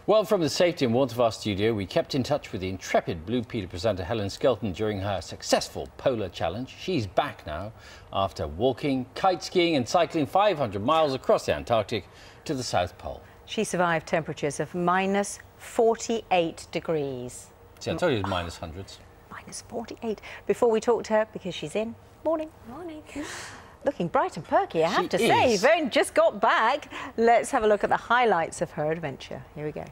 Well, from the safety and warmth of our studio, we kept in touch with the intrepid Blue Peter presenter Helen Skelton during her successful polar challenge. She's back now after walking, kite skiing and cycling 500 miles across the Antarctic to the South Pole. She survived temperatures of minus 48 degrees. See, I told you it was minus hundreds. Minus 48. Before we talk to her, because she's in. Morning. Morning. Looking bright and perky, I have to say. You've only just got back. Let's have a look at the highlights of her adventure. Here we go.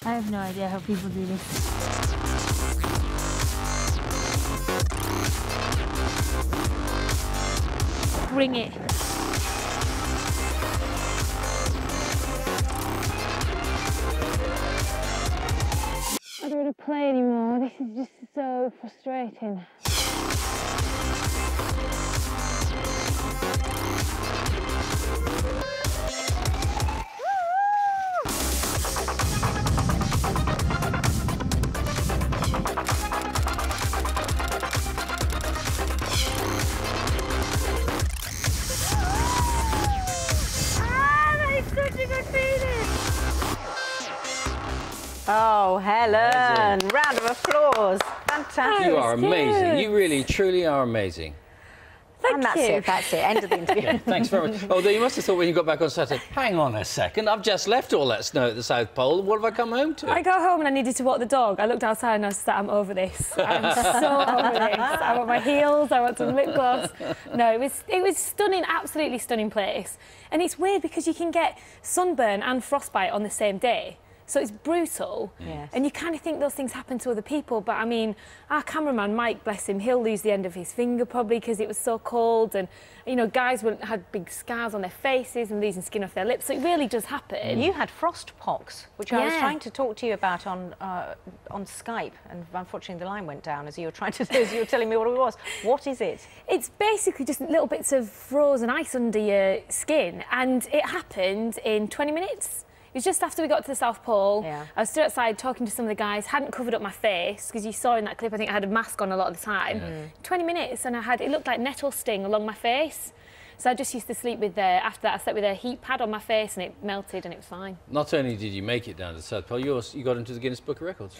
I have no idea how people do this. Bring it. I don't want to play anymore. This is just so frustrating. Oh, Helen! Round of applause. Fantastic. You are amazing. You really, truly are amazing. And that's it. That's it. End of the interview. Yeah, thanks very much. Although you must have thought when you got back on Saturday, hang on a second, I've just left all that snow at the South Pole. What have I come home to? I got home and I needed to walk the dog. I looked outside and I said, I'm over this. I'm so over this. I want my heels, I want some lip gloss. No, it was stunning, absolutely stunning place. And it's weird because you can get sunburn and frostbite on the same day. So it's brutal, yes. And you kind of think those things happen to other people, but I mean, our cameraman, Mike, bless him, he'll lose the end of his finger probably because it was so cold, and, you know, guys had big scars on their faces and losing skin off their lips, so it really does happen. You had frost pox, which I was trying to talk to you about on Skype, and unfortunately the line went down as you were telling me what it was. What is it? It's basically just little bits of frozen ice under your skin, and it happened in 20 minutes. It was just after we got to the South Pole. Yeah. I was stood outside talking to some of the guys, hadn't covered up my face, because you saw in that clip, I think I had a mask on a lot of the time. 20 minutes, and it looked like nettle sting along my face. So I just used to sleep with, after that, I slept with a heat pad on my face, and it melted, and it was fine. Not only did you make it down to the South Pole, you got into the Guinness Book of Records.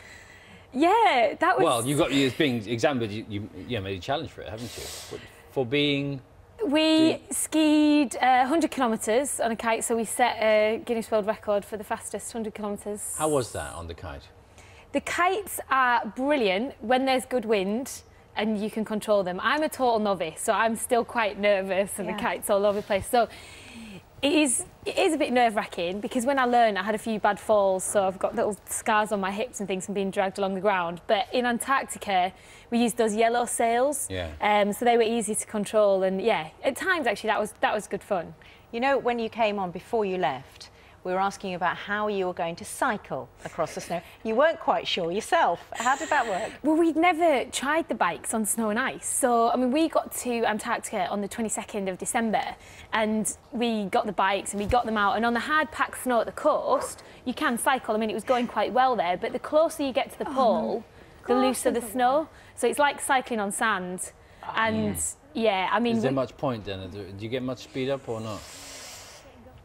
Yeah, that was... Well, you was being examined, but you made a challenge for it, haven't you? For being... We skied 100 kilometres on a kite, so we set a Guinness World Record for the fastest 100 kilometres. How was that on the kite? The kites are brilliant when there's good wind and you can control them. I'm a total novice, so I'm still quite nervous, and the kite's all over the place. So it is a bit nerve-wracking, because when I learned, I had a few bad falls, so I've got little scars on my hips and things from being dragged along the ground. But in Antarctica, we used those yellow sails, so they were easy to control. And yeah, at times actually that was good fun. You know, when you came on before you left, we were asking you about how you were going to cycle across the snow. You weren't quite sure yourself. How did that work? Well, we'd never tried the bikes on snow and ice. So, I mean, we got to Antarctica on the 22nd of December, and we got the bikes and we got them out. And on the hard-packed snow at the coast, you can cycle. I mean, it was going quite well there, but the closer you get to the pole, the looser the snow. So it's like cycling on sand. And, yeah, I mean... Is there much point then? Do you get much speed up or not?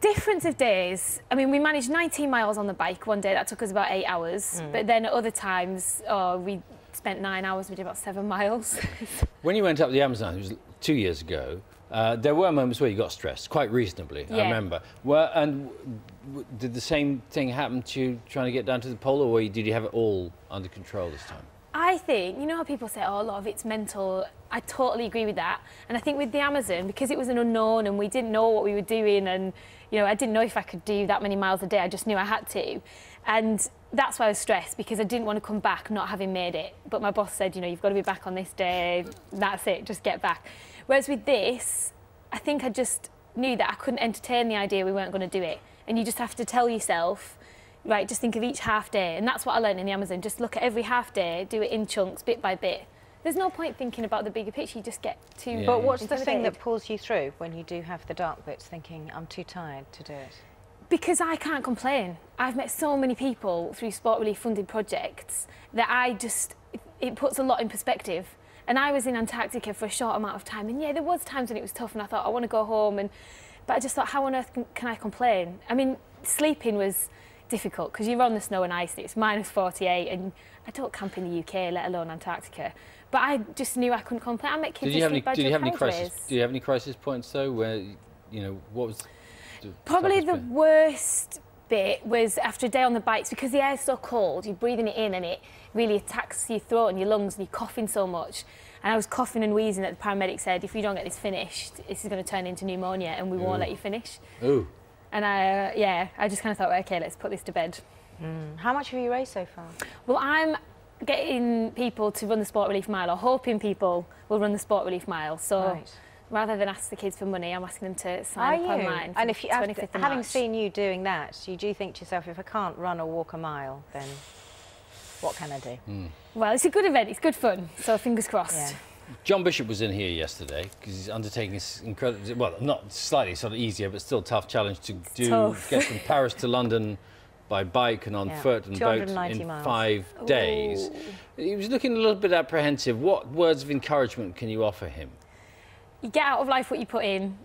Difference of days. I mean, we managed 19 miles on the bike one day. That took us about 8 hours. But then at other times, we spent 9 hours. We did about 7 miles. When you went up the Amazon, it was 2 years ago, there were moments where you got stressed, quite reasonably, I remember. And did the same thing happen to you trying to get down to the pole, or did you have it all under control this time? I think, you know how people say, oh, a lot of it's mental. I totally agree with that. And I think with the Amazon, because it was an unknown and we didn't know what we were doing, and, you know, I didn't know if I could do that many miles a day. I just knew I had to. And that's why I was stressed, because I didn't want to come back not having made it. But my boss said, you know, you've got to be back on this day. That's it, just get back. Whereas with this, I think I just knew that I couldn't entertain the idea we weren't going to do it. And you just have to tell yourself, right, just think of each half day. And that's what I learned in the Amazon. Just look at every half day, do it in chunks, bit by bit. there's no point thinking about the bigger picture. You just get too. Yeah. But what's the thing that pulls you through when you do have the dark bits, thinking I'm too tired to do it? Because I can't complain. I've met so many people through SportRelief funded projects that it puts a lot in perspective. And I was in Antarctica for a short amount of time, and yeah, there was times when it was tough, and I thought I want to go home, but I just thought, how on earth can I complain? I mean, sleeping was difficult because you're on the snow and ice, and it's -48, and I don't camp in the UK, let alone Antarctica. But I just knew I couldn't complain. I met kids who sleep by Did you have any houses. crisis? Do you have any crisis points though, where what was? Probably the worst bit was after a day on the bikes, because the air's so cold, you're breathing it in and it really attacks your throat and your lungs, and you're coughing so much. And I was coughing and wheezing that the paramedic said, if you don't get this finished, this is going to turn into pneumonia and we won't let you finish. Ooh. And I just kind of thought, okay, let's put this to bed. How much have you raised so far? Well, I'm getting people to run the SportRelief Mile, or hoping people will run the SportRelief Mile. So rather than ask the kids for money, I'm asking them to sign up online. And if you, having March. seen you doing that, you do think to yourself, if I can't run or walk a mile, then what can I do? Well, it's a good event, it's good fun, so fingers crossed. Yeah. John Bishop was in here yesterday because he's undertaking this incredible, well, not slightly sort of easier, but still tough challenge to get from Paris to London by bike and on foot and boat in miles. 5 days. He was looking a little bit apprehensive. What words of encouragement can you offer him? You get out of life what you put in.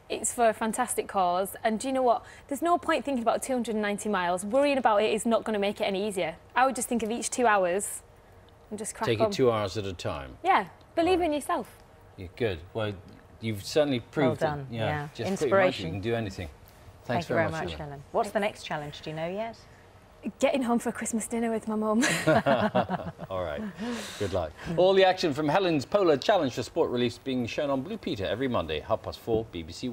It's for a fantastic cause, and do you know what? There's no point thinking about 290 miles. Worrying about it is not going to make it any easier. I would just think of each 2 hours and just crack on. Take it 2 hours at a time. Yeah, believe in yourself. You're good. Well, you've certainly proved well done. it. Yeah, just inspiration. You can do anything. Thanks very much, Helen. Helen. What's the next challenge? Do you know yet? Getting home for a Christmas dinner with my mum. All right, good luck. All the action from Helen's Polar Challenge for SportRelief being shown on Blue Peter every Monday, 4:30 BBC.